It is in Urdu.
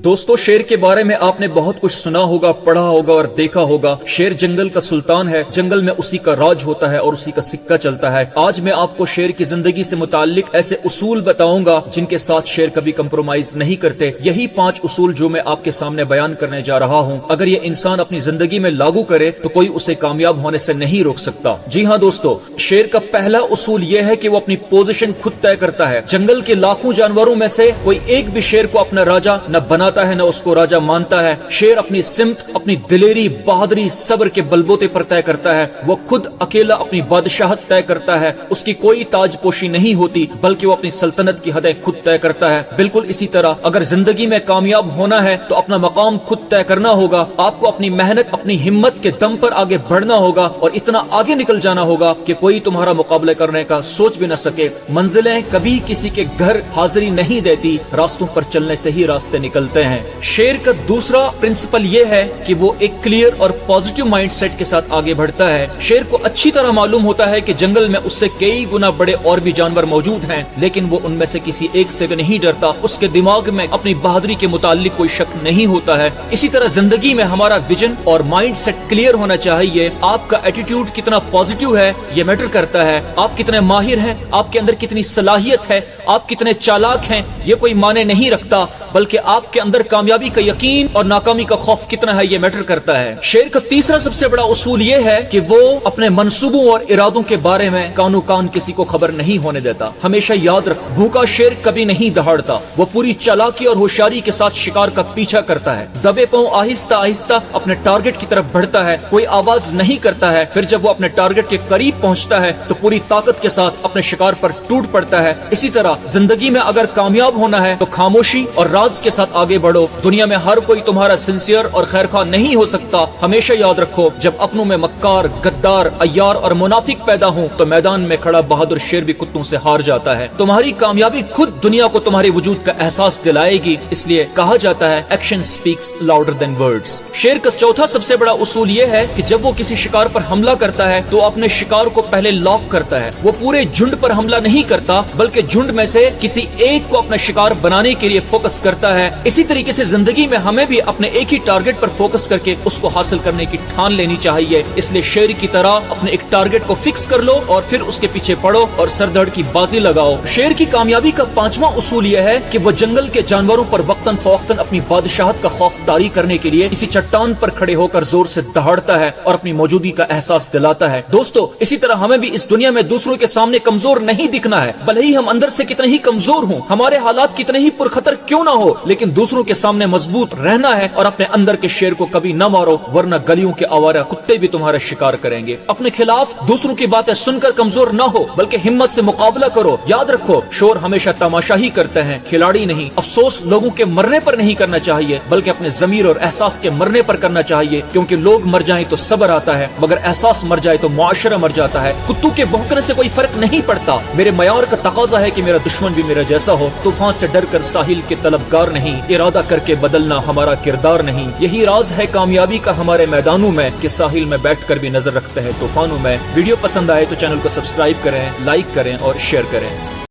دوستو شیر کے بارے میں آپ نے بہت کچھ سنا ہوگا، پڑھا ہوگا اور دیکھا ہوگا۔ شیر جنگل کا سلطان ہے، جنگل میں اسی کا راج ہوتا ہے اور اسی کا سکہ چلتا ہے۔ آج میں آپ کو شیر کی زندگی سے متعلق ایسے اصول بتاؤں گا جن کے ساتھ شیر کبھی کمپرومائز نہیں کرتے۔ یہی 5 اصول جو میں آپ کے سامنے بیان کرنے جا رہا ہوں، اگر یہ انسان اپنی زندگی میں لاگو کرے تو کوئی اسے کامیاب ہونے سے نہیں روک سکتا۔ جی ہاں دوستو، شیر کا پہلا اصول یہ ہے کہ وہ اپنی پوزیشن خود طے کرتا ہے۔ جنگل کے لاکھوں جانوروں میں سے کوئی ایک بھی شیر کو اپنا راجا نہ بناتا ہے نہ اس کو راجا مانتا ہے۔ شیر اپنی سمت، اپنی دلیری، بہادری، صبر کے بلبوتے پر طے کرتا ہے۔ وہ خود اکیلا اپنی بادشاہت طے کرتا ہے۔ اس کی کوئی تاج پوشی نہیں ہوتی بلکہ وہ اپنی سلطنت کی حدیں خود طے کرتا ہے۔ بالکل اسی طرح اگر زندگی میں کامیاب ہونا ہے تو اپنا مقام خود طے کرنا ہوگا۔ آپ کو اپنی محنت، اپنی ہمت کے دم پر آگے بڑھنا ہوگا اور اتنا آگے نکل جانا ہوگا کہ کوئی تمہارا مقابلہ کرنے کا سوچ بھی نہ سکے۔ منزلیں کبھی کسی کے گھر حاضری نہیں دیتی، راستوں پر چلنے سے ہی راستے نکلتے ہیں۔ شیر کا دوسرا پرنسپل یہ ہے کہ وہ ایک کلیئر اور پازیٹیو مائنڈ سیٹ کے ساتھ آگے بڑھتا ہے۔ شیر کو اچھی طرح معلوم ہوتا ہے کہ جنگل میں اس سے کئی گنا بڑے اور بھی جانور موجود ہیں، لیکن وہ ان میں سے کسی ایک سے بھی نہیں ڈرتا۔ اس کے دماغ میں اپنی بہادری کے متعلق کوئی شک نہیں ہوتا ہے۔ اسی طرح زندگی میں ہمارا ویژن اور مائنڈ سیٹ کلیئر ہونا چاہیے۔ آپ کا ایٹیٹیوڈ کتنا پازیٹیو ہے یہ میٹر کرتا ہے۔ آپ کتنے ماہر ہیں، آپ کے اندر کتنی صلاحیت ہے، آپ کتنے چالاک ہیں، یہ کوئی معنی نہیں رکھتا، بلکہ آپ کے اندر کامیابی کا یقین اور ناکامی کا خوف کتنا ہے یہ میٹر کرتا ہے۔ شیر کا تیسرا سب سے بڑا اصول یہ ہے کہ وہ اپنے منصوبوں اور ارادوں کے بارے میں کانو کان کسی کو خبر نہیں ہونے دیتا۔ ہمیشہ یاد رکھ، بھوکا شیر کبھی نہیں دہاڑتا، وہ پوری چالاکی اور ہوشیاری کے ساتھ شکار کا پیچھا کرتا ہے۔ دبے پاؤں آہستہ آہستہ اپنے ٹارگٹ کی طرف بڑھتا ہے، کوئی آواز نہیں کرتا ہے۔ پھر جب وہ اپنے ٹارگٹ کے قریب پہنچتا ہے تو پوری طاقت کے ساتھ اپنے شکار پر ٹوٹ پڑتا ہے۔ اسی طرح زندگی میں اگر کامیاب ہونا ہے تو خاموشی اور راز کے ساتھ آگے بڑھو۔ دنیا میں ہر کوئی تمہارا سنسیئر اور خیر خواہ نہیں ہو سکتا۔ ہمیشہ یاد رکھو، جب اپنوں میں مکار، غدار، عیار اور منافق پیدا ہوں تو میدان میں کھڑا بہادر شیر بھی کتوں سے ہار جاتا ہے۔ تمہاری کامیابی خود دنیا کو تمہارے وجود کا احساس دلائے گی، اس لیے کہا جاتا ہے action specs louder than words. شیر کا چوتھا سب سے بڑا اصول یہ ہے کہ جب وہ کسی شکار پر حملہ کرتا ہے تو اپنے شکار کو پہلے لاک کرتا ہے۔ وہ پورے جھنڈ پر حملہ نہیں کرتا بلکہ جھنڈ میں سے کسی ایک کو اپنا شکار بنانے کے لیے فوکس کرتا ہے۔ اسی طریقے سے زندگی میں ہمیں بھی اپنے ایک ہی ٹارگٹ پر فوکس کر کے اس کو حاصل کرنے کی ٹھان لینی چاہیے۔ اس لیے شیر کی طرح اپنے ایک ٹارگٹ کو فکس کر لو اور پھر اس کے پیچھے پڑو اور سر دھڑ کی بازی لگاؤ۔ شیر کی کامیابی کا 5واں اصول یہ ہے کہ وہ جنگل کے جانوروں پر وقتاً فوقتاً اپنی بادشاہت کا خوف طاری کرنے کے لیے کسی چٹان پر کھڑے ہو کر زور سے دہاڑتا ہے اور اپنی موجودگی کا احساس دلاتا ہے۔ دوستو، اسی طرح ہمیں بھی اس دنیا میں دوسروں کے سامنے کمزور نہیں دکھنا ہے، بھلے ہی ہم اندر سے کتنے ہی کمزور ہوں، ہمارے حالات کتنے ہی پرخطر کیوں نہ ہو، لیکن دوسروں کے سامنے مضبوط رہنا ہے اور اپنے اندر کے شیر کو کبھی نہ مارو، ورنہ گلیوں کے آوارہ کتے بھی تمہارا شکار کریں گے۔ اپنے خلاف دوسروں کی باتیں سن کر کمزور نہ ہو بلکہ ہمت سے مقابلہ کرو۔ یاد رکھو، شور ہمیشہ تماشا ہی کرتے ہیں، کھلاڑی نہیں۔ افسوس لوگوں کے مرنے پر نہیں کرنا چاہیے بلکہ اپنے ضمیر اور احساس کے مرنے پر کرنا چاہیے، کیونکہ لوگ مر جائیں تو صبر آتا ہے مگر احساس مر جائے تو معاشرہ مر جاتا ہے۔ کتوں کے بھونکنے سے کوئی فرق نہیں پڑتا۔ میرے معیار کا تقاضا ہے کہ میرا دشمن بھی میرا جیسا ہو۔ طوفان سے ڈر کر ساحل کے طلبگار نہیں، ارادہ کر کے بدلنا ہمارا کردار نہیں۔ یہی راز ہے کامیابی کا ہمارے میدانوں میں کہ ساحل میں بیٹھ کر بھی نظر رکھتے ہیں طوفانوں میں۔ ویڈیو پسند آئے تو چینل کو سبسکرائب کریں، لائک کریں اور شیئر کریں۔